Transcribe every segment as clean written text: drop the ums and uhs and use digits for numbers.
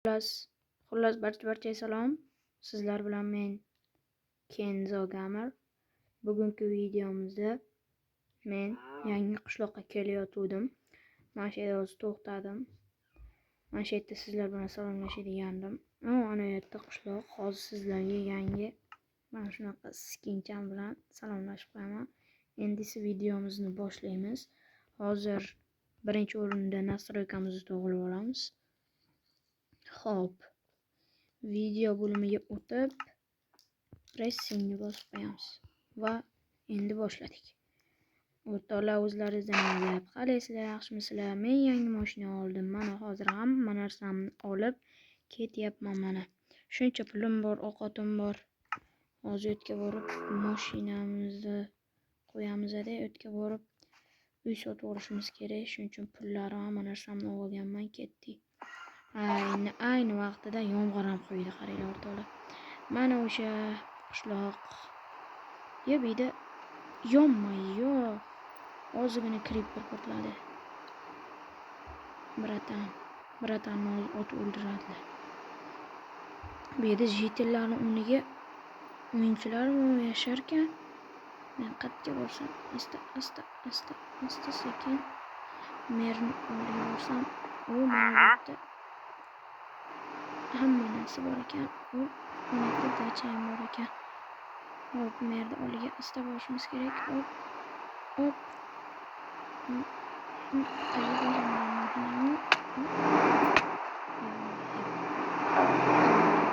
Xullas barchaga salom. Sizlar bilan men Kenzo Gamer. Bugungi videomizda men yangi qishloqqa kelayotgandim. Mana shu yerda o'zi to'xtadim. Mana shu yerda sizlar bilan salomlashadigandim. Ana yerda qishloq. Hozir sizlarga yangi mana shunaqa skincham bilan salomlashib qo'yaman. Endi esa videomizni boshlaymiz. Hozir birinchi o'rinda nastroykamizni to'g'rilab olamiz. Xo'p. Video bo'limiga o'tib pressingni bosib qo'yamiz va endi boshladik. O'rtoqlar, o'zlaringizdan nima gap? Qalaysizlar, yaxshimisizlar? Men yangi mashina oldim. Mana hozir hamma narsamni olib ketyapman mana. Shuncha pulim bor, ovqatim bor. Hozir yerga borib mashinamizni qo'yamiz-da, yerga borib uy sotib olishimiz kerak. Shuning uchun pullarim, hamma narsamni olganman, ketdik. Ayni vaqtida yomg'ir ham quydi, qaranglar o'rtoqlar. Mana o'sha qishloq. Bu yerda yonma-yo ozgina creeper portladi. Bratanni ot o'ldiradilar. Bu yerda jitellarning o'rniga o'yinchilar yashar ekan. Men qayerga borsam, asta sekin merni olib borsam, u mana bu hamma narsa bor ekan. U yerda dacha ham bor ekan. Hop, merni oliga asta borishimiz kerak. Hop.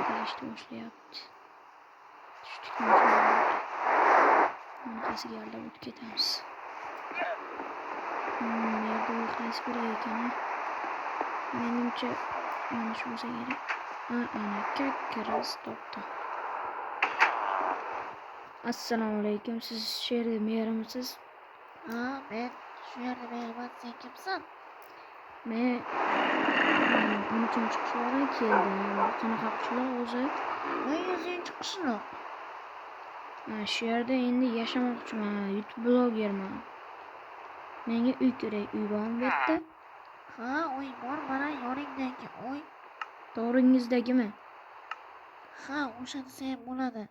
Kelishni boshlayapti. Bunaqasiga aldab o'tib ketamiz. Merda qaysi biri ekan? Menimcha mana shu bo'lsa kerak. Ana kakkiras topdim. Assalomu alaykum. Siz shu yerda merimisiz? Men shu yerda meraman. Sen kimsan? Men 13-qishloqdan keldim. Qanaqa qishloq o'zi? 100-qishloq. Shu yerda endi yashamoqchiman. YouTube blogerman. Menga uy kerak. Uy bormi bu yerda? Ha, uy bor. Mana yoningdagi uy. To'g'ringizdagimi? Ha, o'sha desa ham bo'ladi.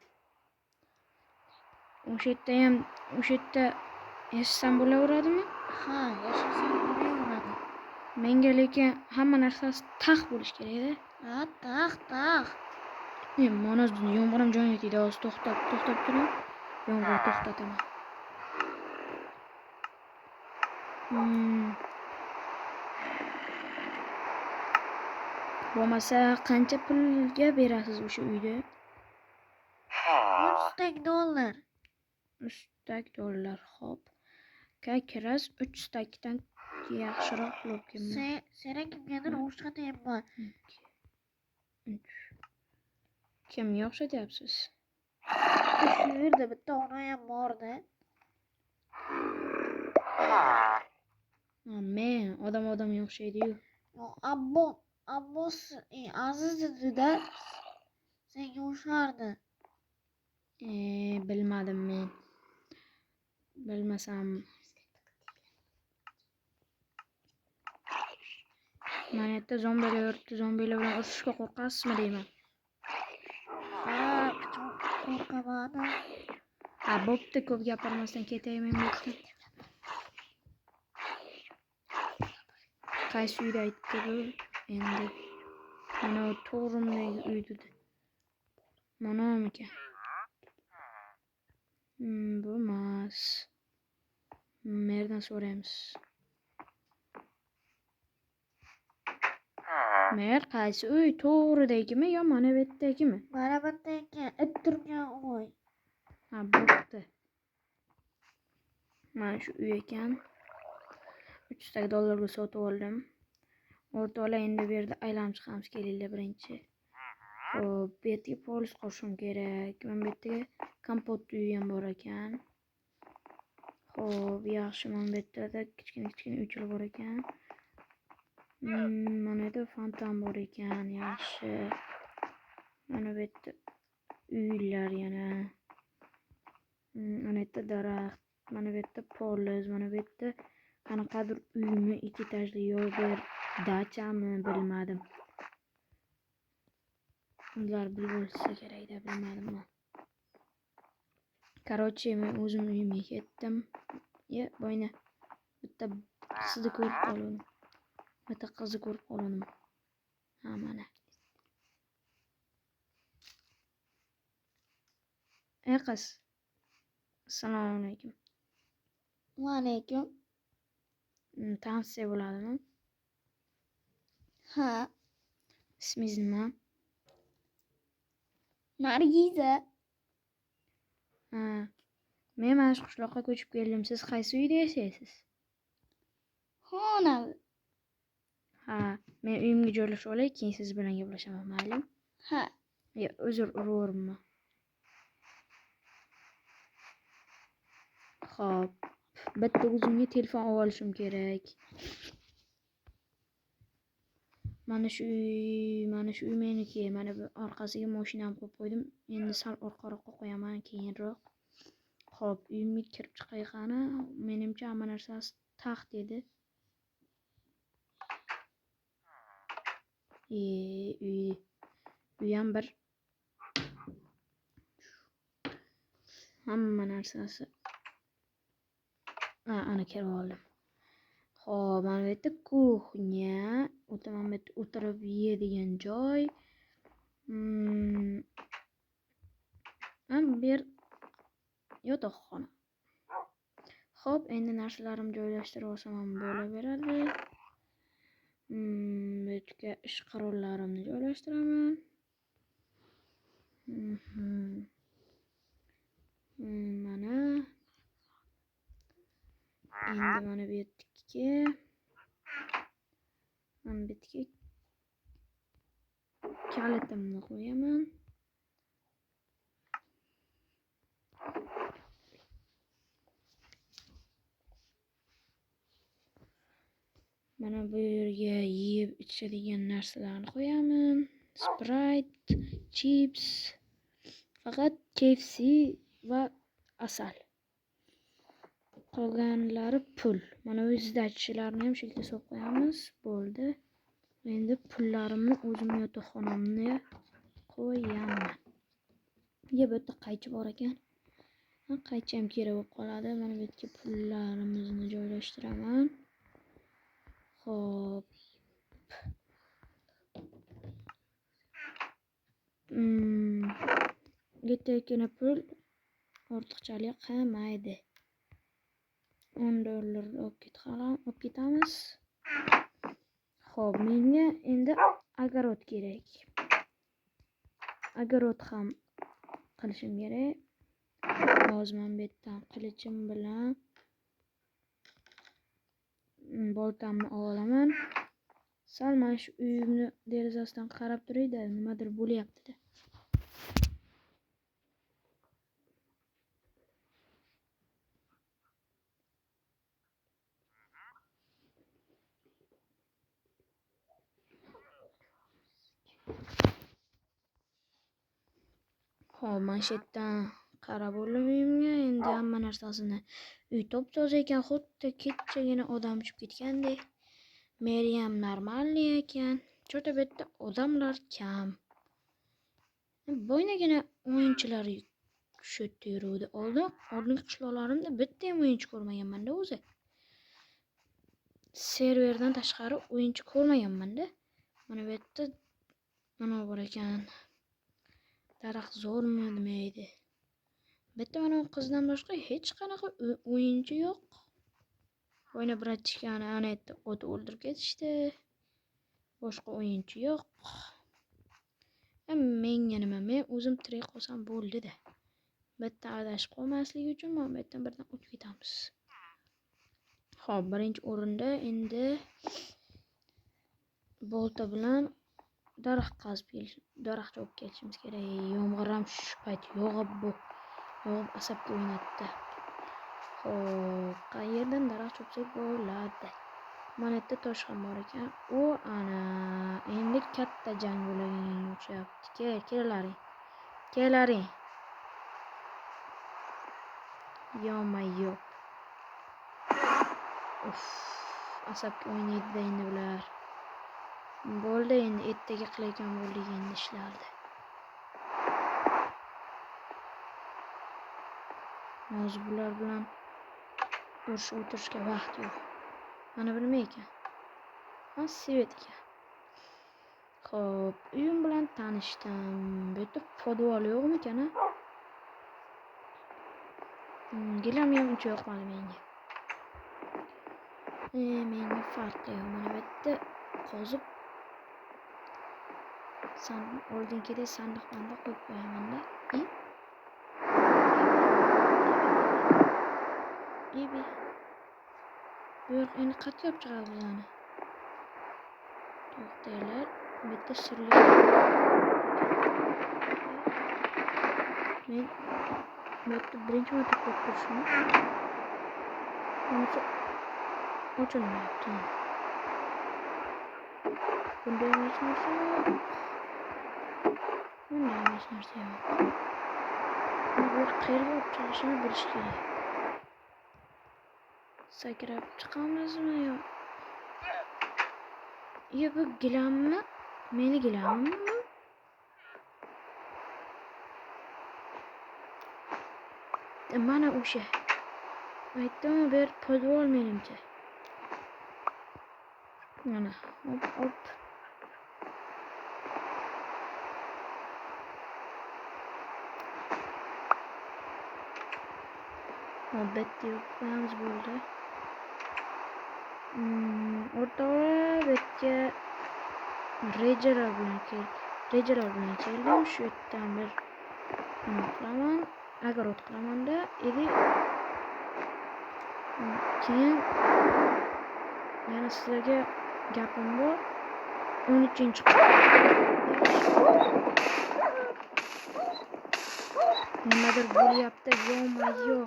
O'sha yerda yashasam bo'laveradimi? Ha, yashasam bo'laveradi. Menga lekin hamma narsasi tax bo'lish kerak-da. Ha, tax. Mana yomg'ir ham joyiga tegdi. Hozir to'xtab turing. Yomg'ir to'xtataman. Bo'lmasa qancha pulga berasiz o'sha uyda? $100. $100. Xo'p. Kakkiras 300 dan yaxshiroq bo'libmi? Sen kimgadir o'xshatyapman. Kimga o'xshatyapsiz? Shu yerda bitta ona ham bor-da. Men odamga o'xshaydi-yu. Yo'q, Abbos Aziz edi-da. Senga o'xshardi. Bilmadim men. Bilmasam. Mana yerda zombilar bilan urushishga qo'rqasizmi deyman. Ha, qo'rqaman. Bo'pti, ko'p gapirmasdan ketay men bu yerdan. Qaysi uyda aytdi bu? Endi mana to'g'rimdagi uyda. Manamikan. Bo'lmas. Merdan so'raymiz. Mer qaysi uy? To'g'ridagimi yo mana bu yerdagimi? Mana bu yerdagi it turgan uy. Ha, bo'pti. Mana shu uy ekan. $300 sotib oldim. O'rtoqlar, endi bu yerda aylanib chiqamiz, kelinglar birinchi. Xo'p, bu yerga polis qo'shim kerak. Mana bu yerda kompot uyi ham bor ekan. Xo'p, yaxshi. Mana bu yerda kichkina uychalar bor ekan. Mana yerda fontan bor ekan, yaxshi. Mana bu yerda uylar yana. Mana yerda daraxt. Mana bu yerda polis. Mana bu yerda qanaqadir uymi, ikki etajli yo bir dachami bilmadim. Ular bilib bo'lsa kerak deb bilmadim men. Короче, men o'zim uyimga ketdim. Boyna bitta qizni ko'rib qoldim. Bitta qizni ko'rib qoldim. Ha, mana. Ey qiz. Assalomu alaykum. Va alaykum. Tanishsa bo'ladimi? Ha, Ismingiz nima? Nargiza. Ha. Men mana shu qishloqqa ko'chib keldim. Siz qaysi uyda yashaysiz? Xona. Ha, men uyimga joylashib olay, keyin siz bilan gaplashaman, mayli? Ha. Uzr, urvorman. Xo'p. Bitta o'zimga telefon olib olishim kerak. Mana shu uy meniki. Mana bu orqasiga mashinam qo'yib qo'ydim. Endi sal orqaroqqa qo'yaman keyinroq. Xo'p, uyimga kirib chiqay qani. Menimcha hamma narsasi taxt edi. Uy ham bir hamma narsasi. Ana kirib oldim. Xo'p, mana bu yerda kuxnya, mana bu yerda o'tirib yeydigan joy. Bu yer yotoqxona. Xo'p, endi narsalarimni joylashtirib olsam ham bo'laveradi. Bu yerga ish qurollarimni joylashtiraman. Mana endi mana bu yerga kalitimni qo'yaman. Mana bu yerga yeb ichadigan narsalarni qo'yaman. Sprite, chips, faqat KFC va asal. Qolganlari pul. Mana bu sdachlarni ham shekilga solib qo'yamiz. Bo'ldi. Endi pullarimni o'zim yotoqxonamga qo'yaman. Bu yerda qaychi bor ekan. Qaychi ham kerak bo'lib qoladi. Mana bu yerga pullarimizni joylashtiraman. Xo'p. Yetakina pul ortiqchalik qilmaydi. $10 olib ketamiz. Xo'p, menga endi огород kerak. Огород ham qilishim kerak. Hozir men bu yerdan qilichim bilan boltamni olaman. Sal mana shu uyimni derazasidan qarab turayda, nimadir bo'lyapti-da. Xo'p, mana shu yerdan qarab oldim uyimga. Endi hamma narsasini uy top-toza ekan, xuddi kechagina odam uchib ketgandek. Meri ham normalniy ekan. Cho'ta bu yerda odamlar kam. Boynagina o'yinchilar shu yerda yuruvdi. Oldingi qishloqlarimda bitta ham o'yinchi ko'rmaganman-da o'zi. Serverdan tashqari o'yinchi ko'rmaganman-da. Mana bu yerda mana bor ekan. Daraxt zo'rmi demaydi. Bitta mana qizdan boshqa hech qanaqa o'yinchi yo'q. Oyna bratchikani ana yerda ot o'ldirib ketishdi. Boshqa o'yinchi yo'q. Menga nima? Men o'zim tirik qolsam bo'ldi-da. Bitta adashib qolmasligi uchun men bu yerdan birdan o'tib ketamiz. Xo'p, birinchi o'rinda endi bolta bilan daraxt olib kelishimiz kerak. Yomg'ir ham shu payt yog'ib asabga o'ynatdi. Xo'p, qayerdan daraxt chopsak bo'ladi? Mana yerda tosh ham bor ekan. Ana endi katta jang bo'laganga o'xshayapti. Kelaring. Yo-mayo. Asabga o'ynaydi endi bular. Bo'ldi, endi ertaga qilayotgan bo'ldik endi ishlardi. Hozir bular bilan urushib o'tirishga vaqt yo'q. Mana bu nima ekan? Ha, Svet ekan. Xo'p, uyim bilan tanishdim. Bu yerda podval yo'qmi ekan? Gilam ham uncha yoqmadi menga. Menga farqi yo'q. Mana bu yerda qozib oldingiday sandiq qo'yib qo'yaman-da. Bibi. Bu yoq endi qat yopib chiqadi bizani. To'xtanglar. Bu yerda sirli. Men bu yerda birinchi marta ko'rib turishim. Bunisi ochilmayapti. Bunday hech narsa yo'q. Bunday hech narsa yo'q. Bu qayerga olib chiqishini bilish kerak. Sakrab chiqamizmi yo? Yo, bu gilammi? Meni gilammi? Mana o'sha. Aytdim, bir podval menimcha. Mana, hop. Albatta yo'qamiz bo'ldi. O'rtoqlar, betga rejalar bilan keldim. Shu yerdan bir qilaman, огород qilaman-da, keyin yana sizlarga gapim bor. 13-chi nimadir bo'lyapti, yo-mayo.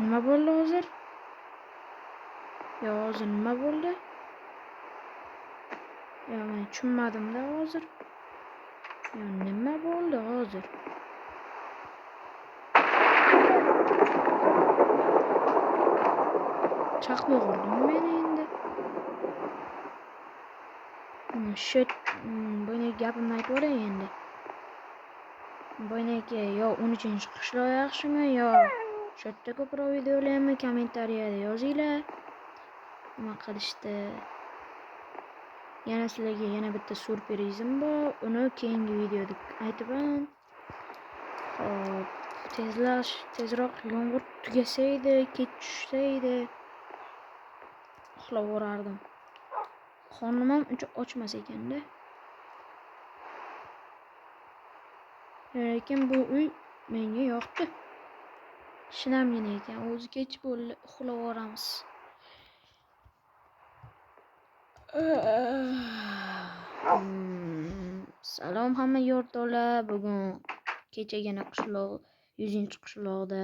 Nima bo'ldi hozir? Hozir nima bo'ldi? Men tushunmadim-da hozir. Nima bo'ldi hozir? Chaqmoq urdim men endi. Buni gapimni aytib o'ray endi. Buniki yo 13-chi qishloq yaxshimi yo shu yerda ko'proq videolarni kommentariyada yozinglar. Nima qilishdi? Yana sizlarga yana bitta surprizim bor. Uni keyingi videoda aytaman. Xo'p, tezroq yomg'ir tugasaydi, kech tushsaydi uxlab o'rardim. Qornim ham uncha ochmas ekanda. Lekin bu uy menga yoqdi. Shinamgina ekan, o'zi kech bo'ldi, uxlab o'ramiz. Salom hamma yurtdoshlar. Bugun kechagina 100-chi qishloqda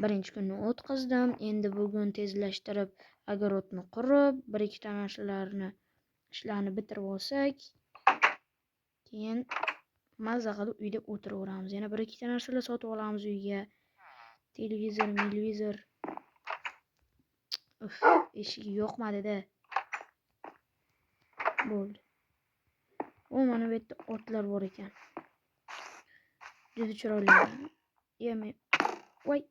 birinchi kunni o'tkazdim. Endi bugun tezlashtirib огородni qurib, bir ikkita ishlarni bitirib olsak, keyin mazza qilib uyda o'tiraveramiz. Yana bir ikkita narsalar sotib olamiz uyga. Televizor. Eshigi yo'qmadi-da. Bo'ldi. Mana bu yerda otlar bor ekan. Juda chiroyli. Voy.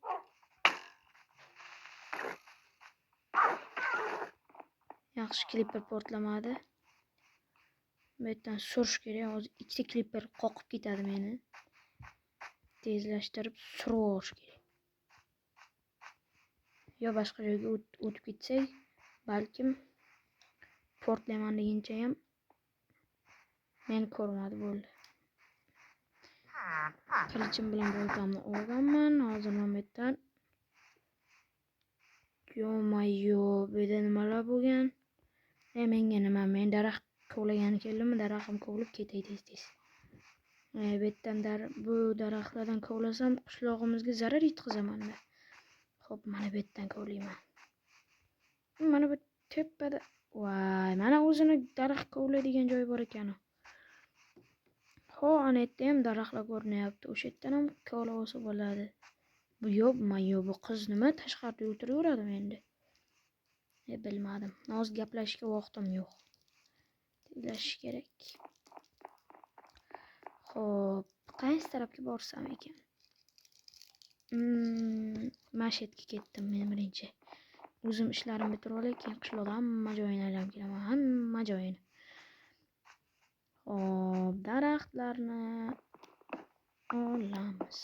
Yaxshi klipper portlamadi. Bu yerdan surish kerak. Hozir ikkita klipper qoqib ketadi meni. Tezlashtirib surish kerak. Yo boshqa joyga o'tib ketsak, balkim portlayman deguncha ham meni ko'rmadi, bo'ldi. Qilichim bilan boltamni olganman. Hozir mana bu yerdan yo-mayo, bu yerda nimalar bo'lgan? Menga nima? Men daraxt kovlagani keldimmi? Daraxtim kovlib ketay tez. Bu yerdan bu daraxtlardan kovlasam, qishlog'imizga zarar yetkazaman-da. Xo'p, mana bu yerdan kovlayman. Mana bu tepada, voy, mana o'zini daraxt kovlaydigan joy bor ekan. Ana yerda ham daraxtlar ko'rinyapti. O'sha yerdan ham kovlab olsa bo'ladi. Bu yo'q-mayo, bu qiz nima tashqarida o'tiraveradimi endi? Bilmadim. Hozir gaplashishga vaqtim yo'q. Tezlashish kerak. Xo'p, qaysi tarafga borsam ekan? Mashetga ketdim men birinchi. O'zim ishlarimni bitirib olay, keyin qishloqda hamma joyini aylanib kelaman, hamma joyini. Hop, daraxtlarni olamiz.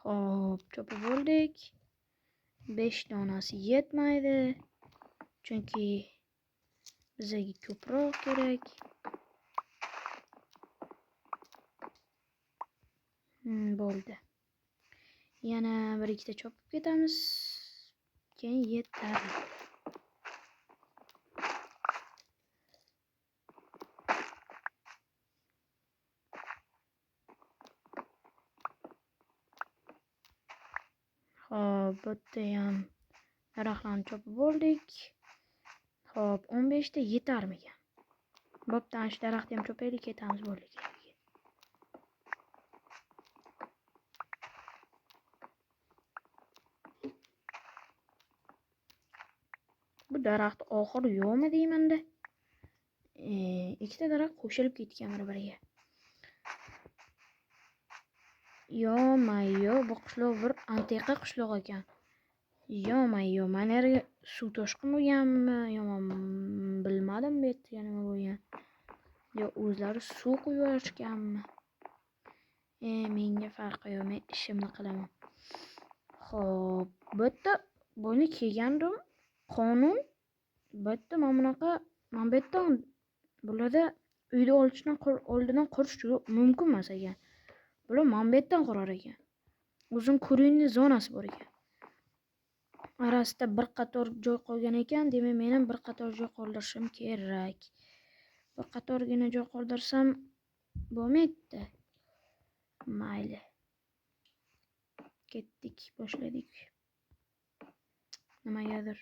Hop, chopib oldik. 5 donasi yetmaydi. Chunki bizga ko'proq kerak. Bo'ldi. Yana bir ikkita chopib ketamiz. Keyin yetadi. Hop, bu yerda ham daraxtlarni chopib oldik. Hop, 15 ta yetarmikan? Bo'pti, ana shu daraxtni ham chopaylik, ketamiz bo'ldi. Bu daraxt oxiri yo'qmi deymanda? Ikkita daraxt qo'shilib ketgan bir-biriga. Yo-mayo, bu qishloq bir antiqa qishloq ekan. Yo-mayo, mana yerga suv toshqin bo'lganmi? Yomon bilmadim bu yerda nima bo'lgan. Yo o'zlari suv quyib yuborishganmi? Menga farqi yo'q, men ishimni qilaman. Xo'p, bu yerda buni kelgandim. Qonun bu yerda mana bunaqa, mana bu yerdan bularda uyni oldidan qurish mumkin emas ekan. Bular mana bu yerdan qurar ekan. O'zim ko'ringni zonasi bor ekan. Arasida bir qator joy qolgan ekan, demak men ham bir qator joy qoldirishim kerak. Bir qatorgina joy qoldirsam bo'lmaydi. Mayli. Ketdik, boshladik. Nimagadir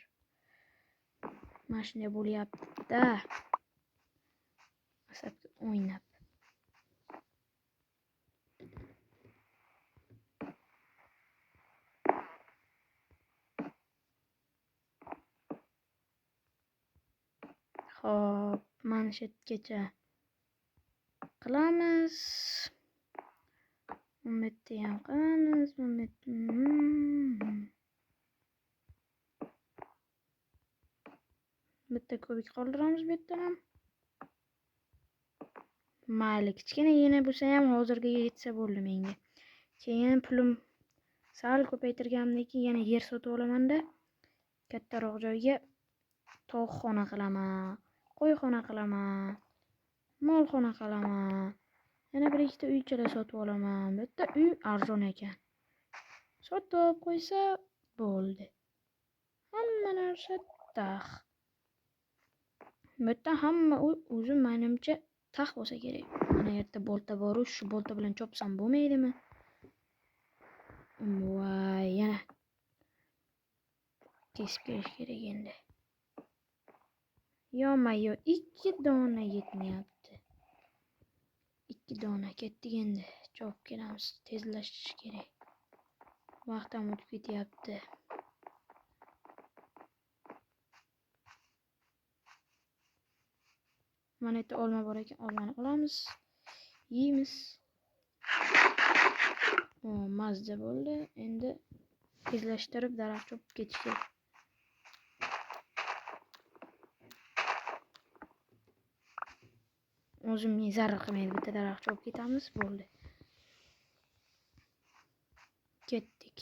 mashina bo'lyapti-da. Asabga o'ynab. Hop, manshetgacha qilamiz. Bitta ham qilamiz. Bitta kubik qoldiramiz bu yerda ham. Mayli, kichkinagina bo'lsa ham hozirga yetsa bo'ldi menga. Keyin pulim sal ko'paytirganimdan keyin yana yer sotib olaman-da. Kattaroq joyga tog'xona qilaman, qo'yxona qilaman, molxona qilaman. Yana bir ikkita uychalar sotib olaman. Bu yerda uy arzon ekan. Sotib qo'ysa bo'ldi. Hamma narsa tax. Bu yerda hamma uy o'zim menimcha tax bo'lsa kerak. Mana yerda bolta bor, shu bolta bilan chopsam bo'lmaydimi? Voy, yana kesib kelish kerak endi. Yo-mayo, 2 dona yetmayapti. 2 dona ketdik endi. Chopib kelamiz. Tezlashish kerak. Vaqt ham o'tib ketyapti. Mana yerda olma bor ekan, olmani olamiz. Yeymiz. Mazza bo'ldi. Endi tezlashtirib daraxt chopib ketish kerak. O'zimga zarar qilmaydi, bitta daraxt chopib ketamiz, bo'ldi. Ketdik.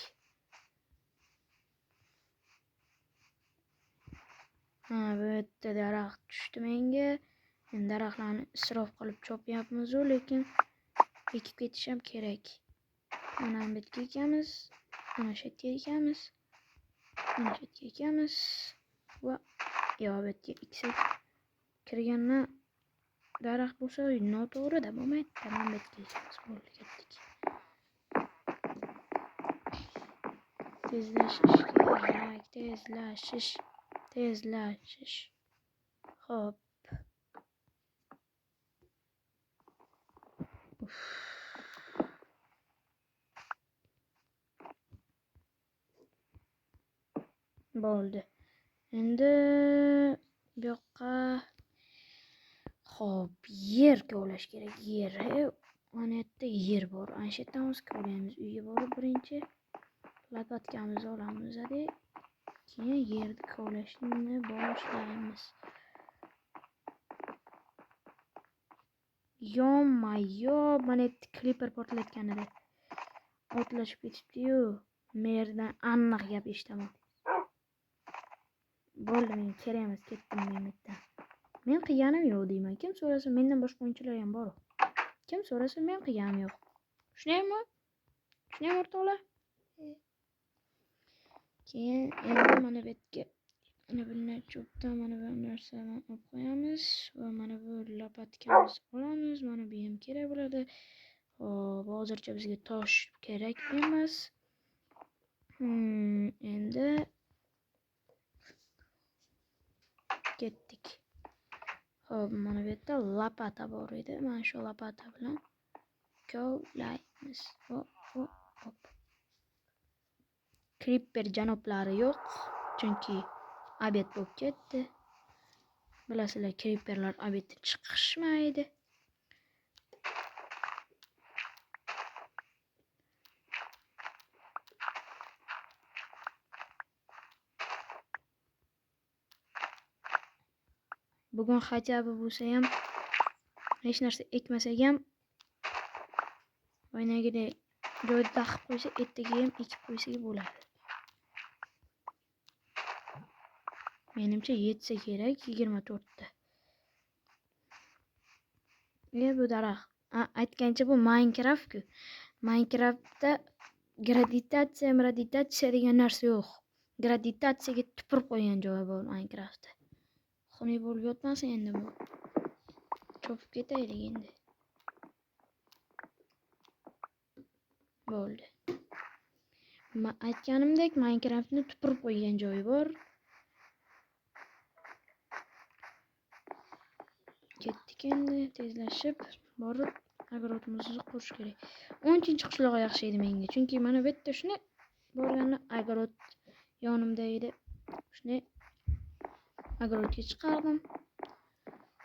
Bu yerda daraxt tushdi menga. Men daraxtlarni isrof qilib chopyapmiz, lekin ekib ketish ham kerak. Mana bu yerga ekamiz, mana shu yerga ekamiz, mana shu yerga ekamiz va yo bu yerga eksak kirgandan daraxt bo'lsa noto'g'ri-da bo'lmaydi. Tamam, bu yerga ekamiz, bo'ldi, ketdik. Tezlashish kerak, tezlashish. Hop. Bo'ldi. Endi bu yoqqa Xo'p, yer kovlash kerak. Yer. Mana yerda yer bor. Ana shu yerdan o'zi kovlaymiz. Uyga borib birinchi lopatkamizni olamiz, keyin yerni kovlashni boshlaymiz. Yo-mayo, mana yerda kliper portlayotganida o'tlashib ketibdi-yu. Merdan aniq gap eshitaman. Bo'ldi, men kerak emas, ketdim men yerdan. Men qilganim yo'q deyman. Kim so'rasa, mendan boshqa o'yinchilar ham bor. Kim so'rasa, men qilganim yo'q. Shunaymi? Shunaymi o'rtoqlar? Keyin endi mana bu yerga mana bunday cho'pdan mana bu narsalarni olib qo'yamiz va mana bu lopatkamizni olamiz. Mana bu ham kerak bo'ladi. Hop, hozircha bizga tosh kerak emas. Endi ketdik. Hop, mana bu yerda lopata bor edi. Mana shu lopata bilan kovlaymiz. Hop. Creeper janoblari yo'q, chunki obed bo'lib ketdi. Bilasizlar, creeperlar obedda chiqishmaydi. Bugun xajabi bo'lsa ham, hech narsa ekmasak ham, oynagidek joyda taqib qo'ysa, ertaga ham ekib qo'ysak bo'ladi. Menimcha yetsa kerak 24 ta. Bu daraxt. Aytgancha bu Minecraft-ku. Minecraftda gravitatsiya degan narsa yo'q. Gravitatsiyaga tupurib qo'ygan joyi bor Minecraftda. Xunuk bo'lib yotmasin endi bu. Chopib ketaylik endi. Bo'ldi. Aytganimdek Minecraftni tupurib qo'ygan joyi bor. Ketdik endi tezlashib borib огородimizni qurish kerak. 10-qishloq yaxshi edi menga, chunki mana bu yerda shuni borganda огород yonimda edi. Shuni огородga chiqardim.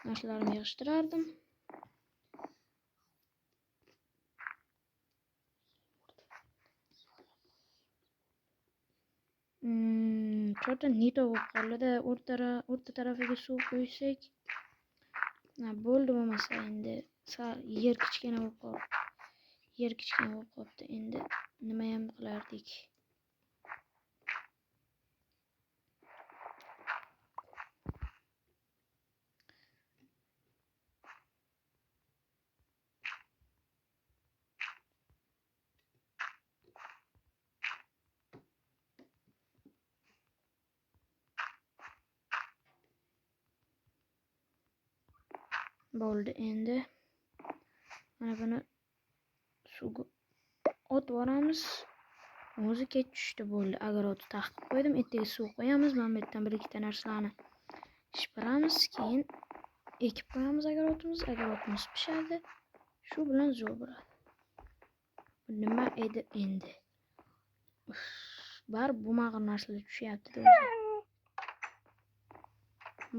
Narsalarimni yig'ishtirardim. Chota nito bo'lib qoldi-da, o'rta tarafiga suv qo'ysak. Bo'ldi bo'lmasa endi yer kichkina bo'lib qolibdi. Endi nima ham qilardik? Bo'ldi endi. Mana buni suvga otib yuboramiz. O'zi kech tushdi, bo'ldi. Огородni taqib qo'ydim. Ertaga suv qo'yamiz. Mana bu yerdan bir ikkita narsalarni shipiramiz, keyin ekib qo'yamiz огородimiz pishadi. Shu bilan zo'r bo'ladi. Nima edi endi? Bar bo'lmagan narsalar tushyapti o'zi.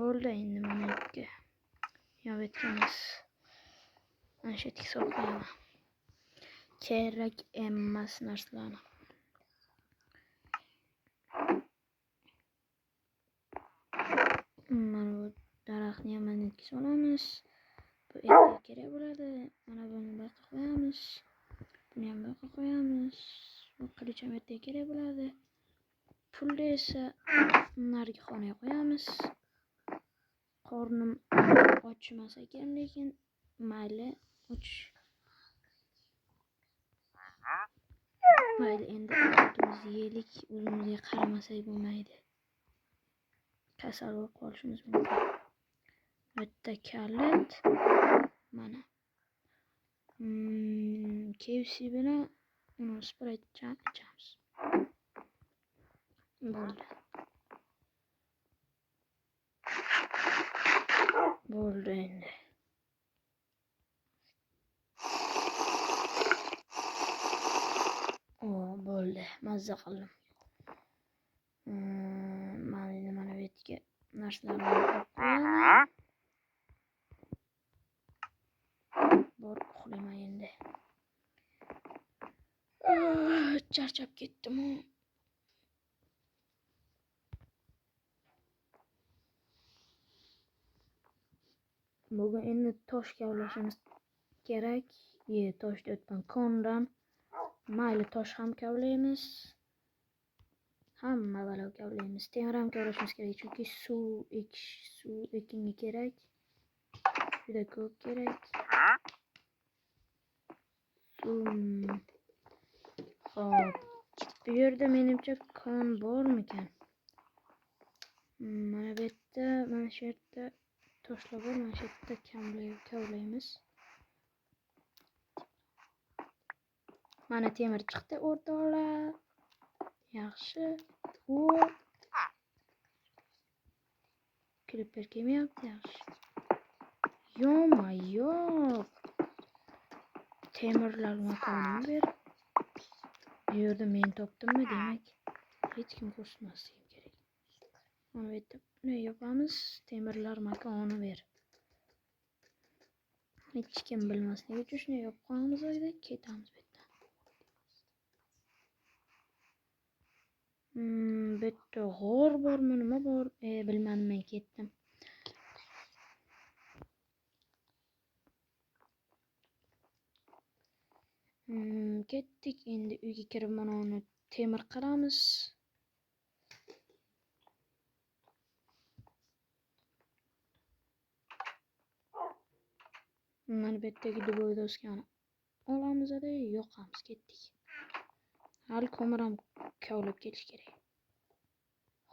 Bo'ldi endi mana yerga. Yo'qotamiz. Mana shu yerga solib qo'yaman. Kerak emas narsalarni. Mana bu daraxtni ham mana yerga solamiz. Bu ertaga kerak bo'ladi. Mana buni bu yoqqa qo'yamiz. Buni ham bu yoqqa qo'yamiz. Bu qilich ham ertaga kerak bo'ladi. Pulni esa narigi xonaga qo'yamiz. Qornim ochmas ekan, lekin mayli, mayli endi ovqatimizni yeylik, o'zimizga qaramasak bo'lmaydi. Kasal bo'lib qolishimiz mumkin. Bitta kalit mana. KFC bilan uni Sprite ichamiz. Bo'ldi endi. Bo'ldi. Mazza qildim. Mana bu yerga narsalarni qo'yib qo'yaman. ketdim. Bugun endi tosh kavlashimiz kerak. Toshni o'tgan kondan mayli tosh ham kavlaymiz. Hamma balo kavlaymiz. Temir ham kavlashimiz kerak, chunki suv ekinga kerak. Juda ko'p kerak. Xo'p, bu yerda menimcha kon bormikan? Mana bu yerda, mana shu yerda toshlar bor, mana shu yerda kavlaymiz. Mana temir chiqdi o'rtoqlar. Yaxshi. Kliper kelmayapti, yaxshi. Yo-mayo. Temirlar makonini ber. Bu yerda men topdimmi, demak hech kim ko'rsatmasligi kerak. Mana bu yerda bunday yapamiz. Temirlar makoni ber. Hech kim bilmasligi uchun shunday yapib qo'yamiz, ketamiz bu yerdan. Bu yerda g'or bormi, nima bor? Bilmadim, men ketdim. Ketdik, endi uyga kirib mana uni temir qilamiz. Mana bu yerdagi duboyda o'sgan olamiz, yo'qamiz, ketdik. Hali ko'mir ham kavlab kelish kerak.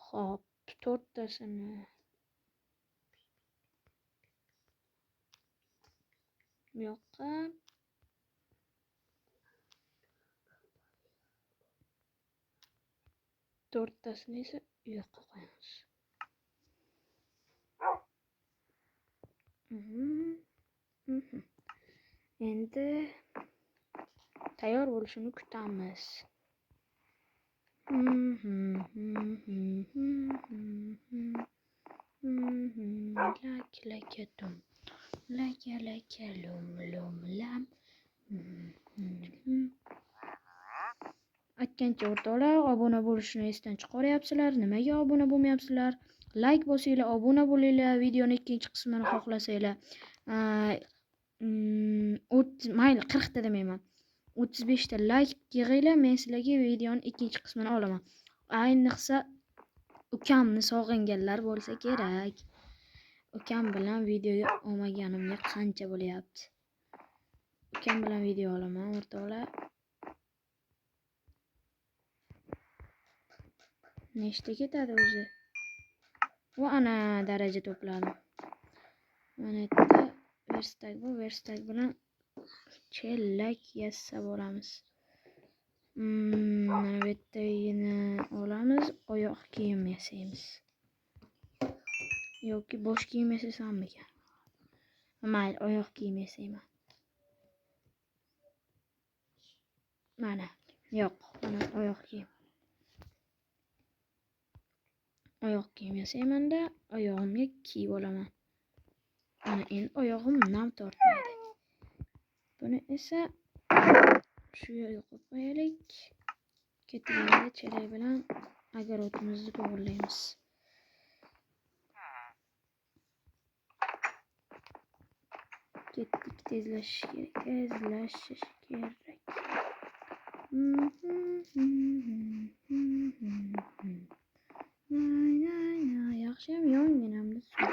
Xo'p, 4 tasini bu yoqqa, 4 tasini esa u yoqqa qo'yamiz. Endi tayyor bo'lishini kutamiz. Lak-lakatum, laka-laka-lum-lum-lam. Aytgancha o'rtoqlar, obuna bo'lishni esdan chiqaryapsizlar. Nimaga obuna bo'lmayapsizlar? Like bosinglar, obuna bo'linglar, videoning ikkinchi qismini xohlasanglar. Mayli 40 ta demayman. 35 ta like yig'inglar, men sizlarga videoning ikkinchi qismini olaman. Ayniqsa ukamni sog'inganlar bo'lsa kerak. Ukam bilan video olmaganimga qancha bo'lyapti. Ukam bilan video olaman, o'rtoqlar. Nechta ketadi o'zi? Va ana daraja to'pladim. Mana yerda verstak bu, verstak bilan chelak yassab olamiz. Mana bu yerdagini olamiz, oyoq kiyim yasaymiz. Yoki bosh kiyim yasasammikan? Mayli, oyoq kiyim yasayman. Mana, yo'q, mana oyoq kiyim. Oyoq kiyim yasayman-da, oyog'imga kiyib olaman. Mana endi oyog'im nam tortmaydi. Buni esa shu yerga qo'yib qo'yaylik. Ketganda chelak bilan огородimizni to'g'irlaymiz. Ketdik, tezlashish kerak. Yaxshiyam yonginamda suv.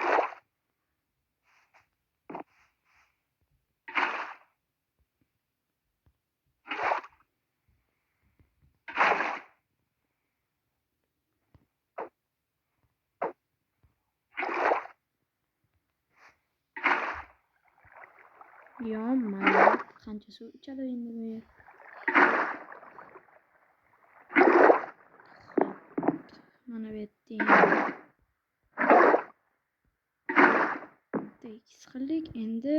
Yonmadi. Qancha suv ichadi endi bu yer? Mana bu yerda tekis qildik. Endi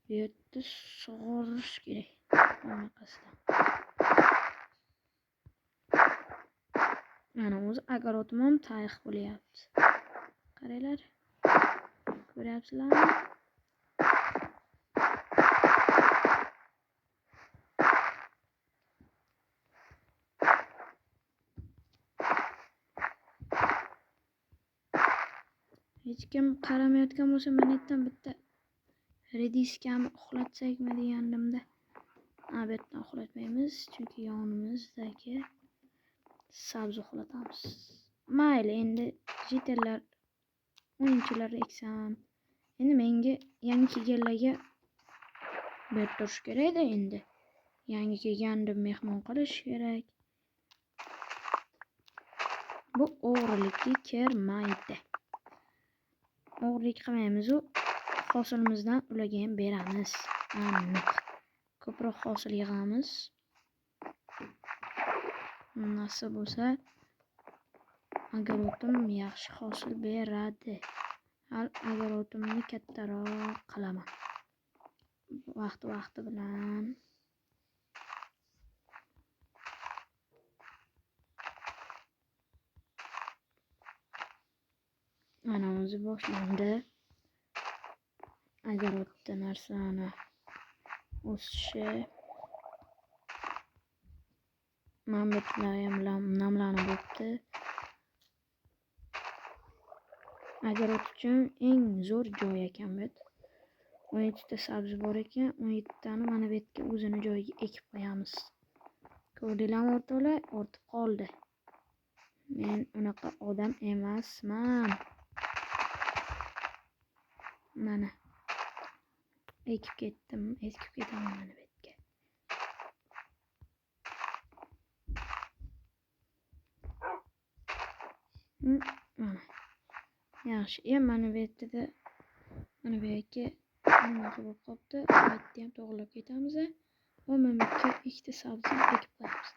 bu yerda sug'orish kerak. Bunaqasidan. Mana o'zi огородim ham tayyor bo'lyapti. Qaranglar. Ko'ryapsizlarmi? Hech kim qaramayotgan bo'lsa, men aytdim bitta rediskani uxlatsakmi degandimda. Bu yerdan uxlatmaymiz, chunki yonimizdagi sabzi uxlatamiz. Mayli, endi jitellar o'yinchilar eksam. Endi menga yangi kelganlarga berib turish kerak-da endi. Yangi kelganni mehmon qilish kerak. Bu o'g'rilikka kirmaydi. O'g'rilik qilmaymiz-u, hosilimizdan ularga ham beramiz. Aniq. Ko'proq hosil yig'amiz. Nasib bo'lsa, agarotim yaxshi hosil beradi. Agarotimni kattaroq qilaman. Vaqti bilan. Mana o'zi boshlandi. Agarotda narsani o'sishi. Mamlakatlar ham namlanib o'tdi. Agarot uchun eng zo'r joy ekan bu. 17 ta sabzi bor ekan, 17 tani mana bu yerga o'zini joyiga ekib qo'yamiz. Ko'rdinglarmi o'rtoqlar? Ortib qoldi. Men unaqa odam emasman. Mana ekib ketaman mana bu yerga. Mana. Yaxshi. Mana bu yerda mana bu yerga nima bo'lib qopti? Bu yerda ham to'g'rilab ketamiz. Va mana bu yerga ikkita sabzi ekib qo'yamiz.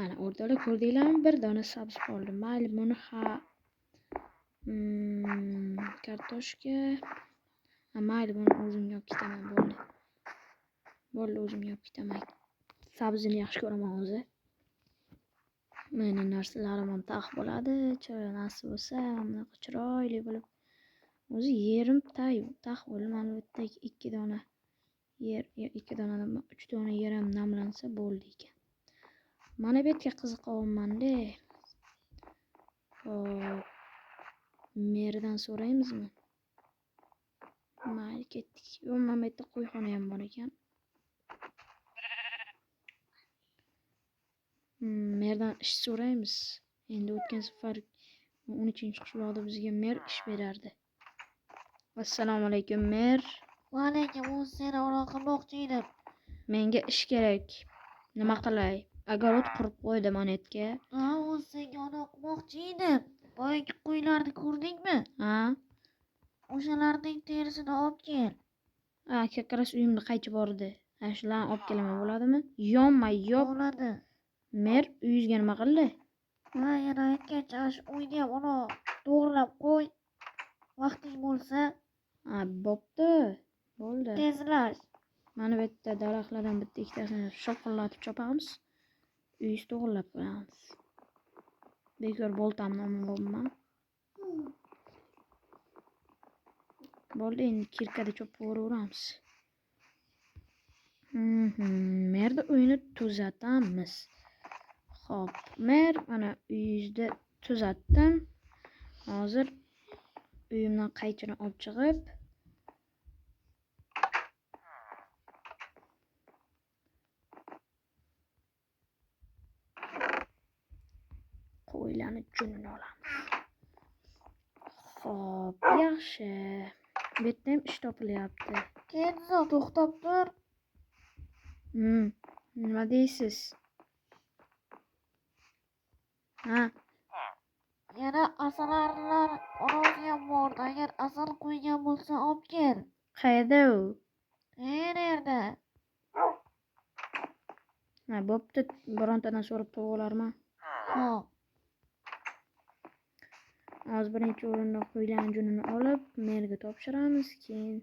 Ana o'rtoqlar, ko'rdinglarmi? Bir dona sabzi qoldi. Mayli, buni kartoshka. Mayli, buni o'zim yopib ketaman, bo'ldi. Bo'ldi, o'zim yopib ketaman. Sabzini yaxshi ko'raman o'zi. Meni narsalarim ham taq bo'ladi. Chiroyli nasib bo'lsa, bunaqa chiroyli bo'lib. O'zi yerim taq bo'ldi. Mana bu yerdagi 2 dona yer, 2 donadan 3 dona yer ham namlansa bo'ldi ekan. Mana bu yerga qiziqyapman-da. Hop. Merdan so'raymizmi? Mayli, ketdik. Mana bu yerda qo'yxona ham bor ekan. Merdan ish so'raymiz. Endi o'tgan safar 13-qishloqda bizga mer ish berardi. Assalomu alaykum, mer. Va alaykum assalom, aloqamoqchi edim. Menga ish kerak. Nima qilay? Agarot qurib qo'ydim monetga. O'zi senga aloqamoqchi edim. Boyagi qo'ylarni ko'rdingmi? Ha? O'shalarning terisini olib kel. Kakras uyimda qaychi bordi. Shularni olib kelaman, bo'ladimi? Yonmay yop. Bo'ladi. Mer uyingizga nima qildi? Yana aytgancha uyni ham uni to'g'rilab qo'y. Vaqting bo'lsa, bo'pti. Bo'ldi. tezlash. Mana bu yerda daraxtlardan bitta ikkitasini shoqillatib chopamiz. Uyingizni to'g'rilab qo'yamiz. Bekor boltamni olmayman. Bo'ldi, endi kirkada chopib o'raveramiz. Merda uyini tuzatamiz. Xo'p, mer mana uyingizni tuzatdim. Hozir uyimdan qaychini olib chiqib qo'ylarni junini olamiz. Xo'p, yaxshi. Bu yerda ham ish topilyapti. Kenzo, to'xtab tur. Nima deysiz? Ha? Yana asalarilar orasi ham bor. Agar asal qo'ygan bo'lsa, olib kel. Qayerda u? Qayerda? Bo'pti, birontadan so'rab tug'olarman. Xo'p. Hozir birinchi o'rinda qo'ylarning junini olib, merga topshiramiz, keyin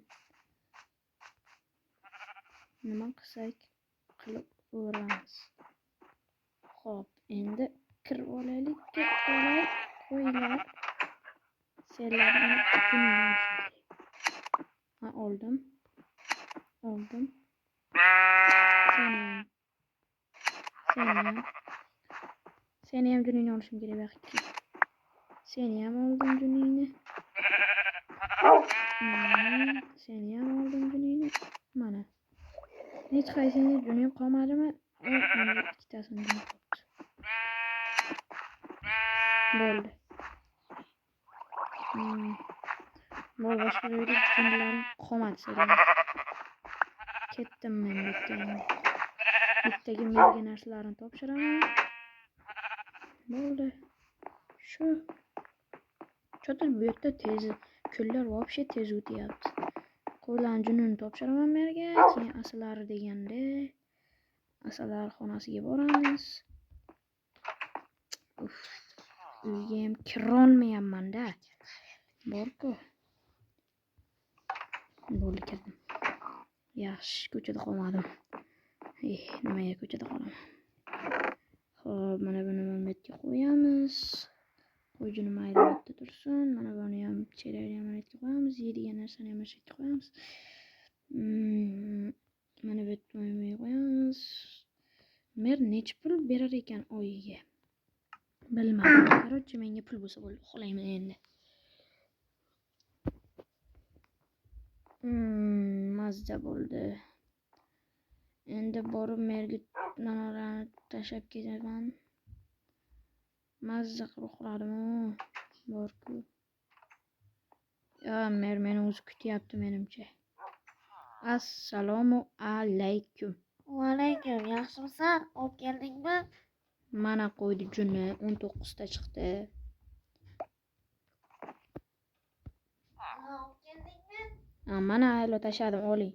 nima qilsak qilib o'ramiz. Xo'p, endi kirib olaylik, qo'ylar. Senlarni oldim. Seni ham juningni olishim kerak vaqtga. Seni ham oldim juningni. Seni ham oldim juningni. Mana. Hech qaysingiz juning qolmadimi? Mana ikkitasini jun qolibdi. Bo'ldi. Bo'ldi, boshqa joyda junlarim qolmadi sizlarga. Ketdim men bu yerda endi. Bittaga menga narsalarni topshiraman. Bo'ldi. Shu. Cho'tir bu yerda tez kunlar вообще tez o'tyapti. Qo'ylarning junini topshiraman menga, keyin asalari deganda asalar xonasiga boramiz. Uyga ham kirolmayapman-da. Bor-ku. Bo'ldi, kirdim. Yaxshi, ko'chada qolmadim. Nimaga ko'chada qolaman? Xo'p, mana buni bu yerga qo'yamiz. Qo'yjini mayli yerda tursin. Mana buni ham cherakni ham yerga qo'yamiz. Yeydigan narsani ham yerga qo'yamiz. Mana bu yerga qo'yamiz. Mer necha pul berar ekan oyiga? Bilmadim. Короче, menga pul bo'lsa bo'ldi. Uxlayman endi. Mazza bo'ldi. Endi borib merga nonlarni tashlab ketaman. Mazza qilib uxladim. Bor-ku. Mer meni o'zi kutyapti menimcha. Assalomu alaykum. Va alaykum. Yaxshimisan? Olib keldingmi? Mana qo'ydi juni 19 ta chiqdi. Olib keldingmi? Mana aylo tashladim, oling.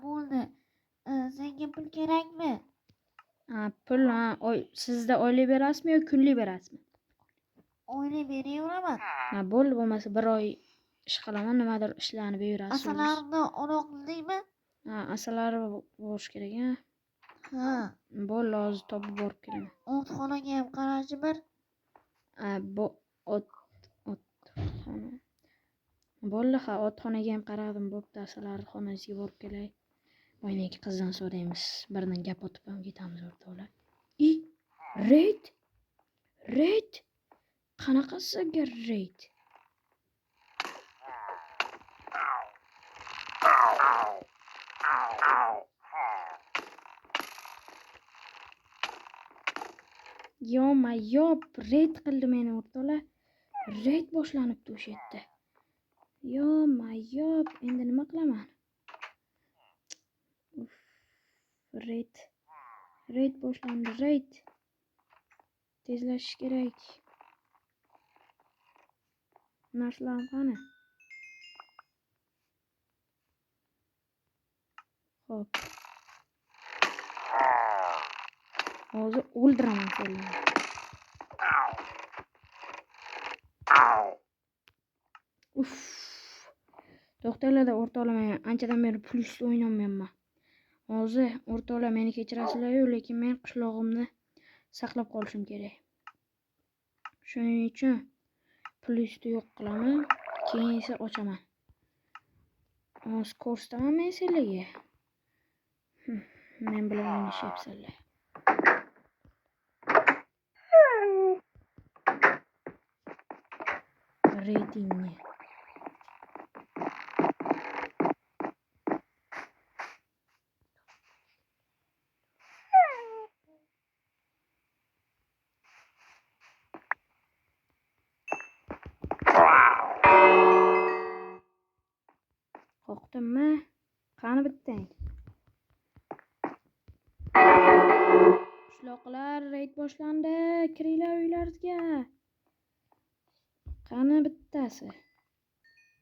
Bo'ldi. Senga pul kerakmi? Pul, sizda oylik berasizmi yo kunlik berasizmi? Oylik beraveraman. Bo'ldi, bo'lmasa bir oy ish qilaman, nimadir ishlanib yurasiz. Asalarni onoqlidingmi? Asalari bo'lish kerak, Bo'ldi, hozir topib borib kelaman. Otxonaga ham qarachi bir. Bu otxona. Bo'ldi, otxonaga ham qaradim, bo'pti, asalari xonasiga borib kelay. Boynaki qizdan so'raymiz. Birdan gap otib ham ketamiz o'rtoqlar. Reyd. Qanaqasiga reyd? Yo-mayob, reyd qildi meni o'rtoqlar. Reyd boshlanibdi o'sha yerda. Yo-mayob, endi nima qilaman? Reyd boshlandi, reyd. Tezlashish kerak. Narsalar qani? Xo'p. Hozir o'ldiraman seni. To'xtanglar, o'rtoqlar, men anchadan beri pulsiz o'ynayapman. Hozir o'rtoqlar meni kechirasizlar-yu, lekin men qishlog'imni saqlab qolishim kerak. Shuning uchun pulni yo'q qilaman, keyin esa ochaman. Hozir ko'rsataman men sizlarga. Men bilan o'ynashyapsizlar. Reytingni qo'rqdimmi? Qani bittang? Qishloqlar, reyd boshlandi. Kiringlar uylaringizga. Qani bittasi?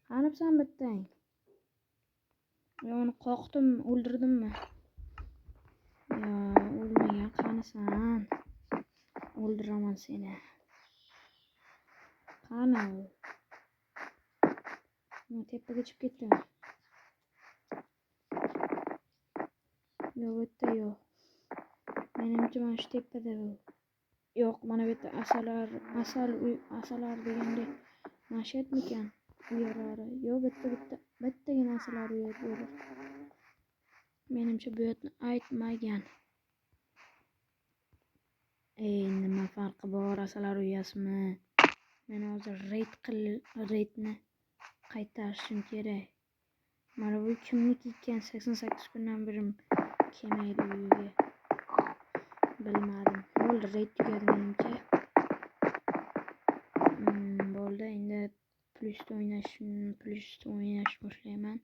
Qanibsan bittang? Uni qoqdim, o'ldirdimmi? Yo, o'lmagan, qanisan? O'ldiraman seni. Qani u? Men tepaga chiqib ketdim. Yo'q, bu yerda yo'q. Menimcha mana shu tepada u. Yo'q, mana bu yerda asalar deganda nashatmikan uyalari. Yo'q, bittagina asalar uyat bo'lur. Menimcha bu yerni aytmagan. Nima farqi bor, asalar uyasimi? Men hozir reydni qaytarishim kerak. Mana bu kimniki ekan? 88 kundan beri kelmaydi uyiga. Bilmadim. Bo'ldi, raid tugadi menimcha. Bo'ldi, endi plyusda o'ynash boshlayman.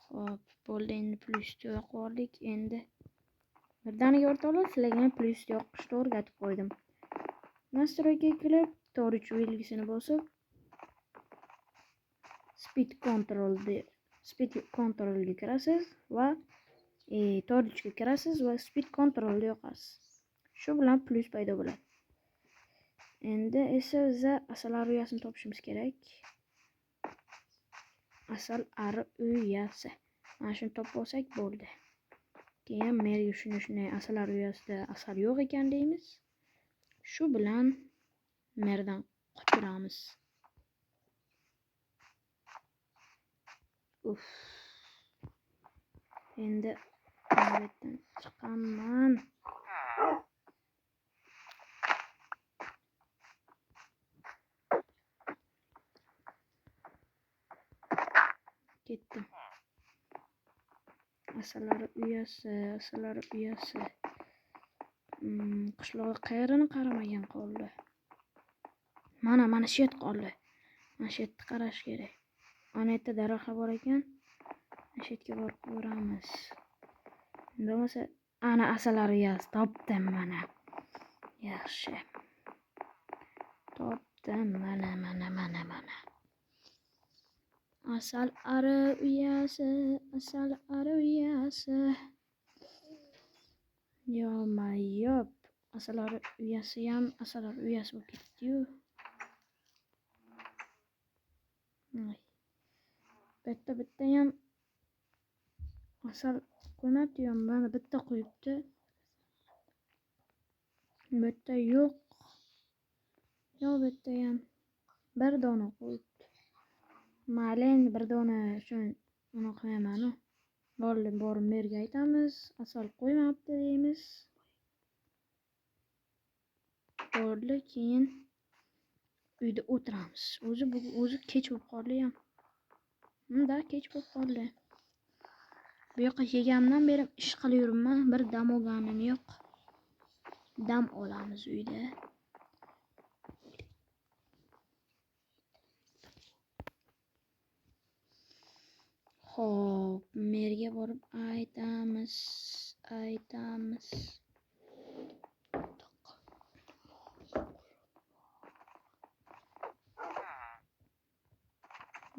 Xo'p, bo'ldi, endi plyusda yo'qoldik. Endi birdaniga o'rtoqlar, sizlarga plyusda yoqishni o'rgatib qo'ydim. Nastroyga kirib, torch belgisini bosib, speed controlga kirasiz va torchga kirasiz va speed controlni yoqasiz. Shu bilan plyus paydo bo'ladi. Endi esa biza asalari uyasini topishimiz kerak. Asal ari uyasi. Mana shuni topib olsak bo'ldi. Keyin merga shunday asallar uyasida asal yo'q ekan deymiz. Shu bilan merdan quturamiz. Endi navbatdan chiqaman. Ketdim. Asalari uyasi. Qishloqqa qayrini qaramagan qoldi. Mana shu yer qoldi. Mana shu yerga qarash kerak. Ana yerda daraxtlar bor ekan. Shu yerga borib ko'ramiz. Bo'lmasa, ana asalari uyasi topdim mana. Yaxshi. Topdim mana. Asal ari uyasi. Yo'q. Asalari uyasi ham asalari uyasi bo'lib ketdi-yu. Bitta ham asal qo'ymabdi, mana bitta qo'yibdi. Bitta yo'q. Bitta ham bir dona qo'yibdi. Mayli, endi bir dona shuni uni qo'yaman. Bo'ldi, borib merga aytamiz, asal qo'ymabdi deymiz. Bo'ldi, keyin uyda o'tiramiz. O'zi kech bo'lib qoldi ham. Kech bo'lib qoldi. Bu yoqqa kelganimdan beri ish qilyapman, bir dam olganim yo'q. Dam olamiz uyda. Xo'p, merga borib aytamiz.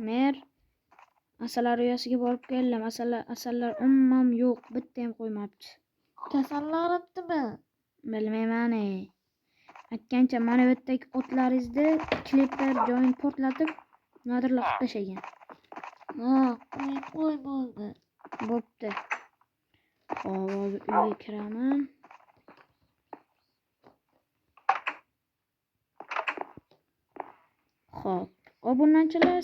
Mer, asallar uyasiga borib keldim. Asallar umuman yo'q, bitta ham qo'ymabdi. Kasallanibdimi? Bilmayman. Aytgancha mana bu yerdagi o'tlaringizni kliplar joyini portlatib, nodirlar qilib tashlagan. Qo'y bo'ldi. Bo'pti. Hozir uyga kiraman. Xo'p, obunachilar,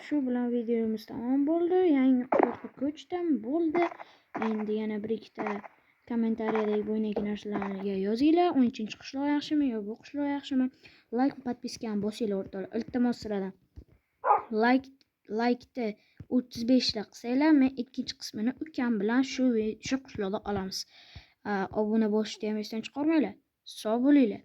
shu bilan videomiz tamom bo'ldi. Yangi qishloqqa ko'chdim, bo'ldi. Endi yana bir ikkita kommentariyadagi bo'ynagi narsalarga yozinglar. 13-qishloq yaxshimi yo bu qishloq yaxshimi? Like va podpiskani bosinglar o'rtoqlar. Iltimos sizlardan. Like'ni 35 ta qilsanglar, men ikkinchi qismini ukam bilan shu qishloqda olamiz. Obuna bo'lishni ham esdan chiqarmanglar. Sog' bo'linglar.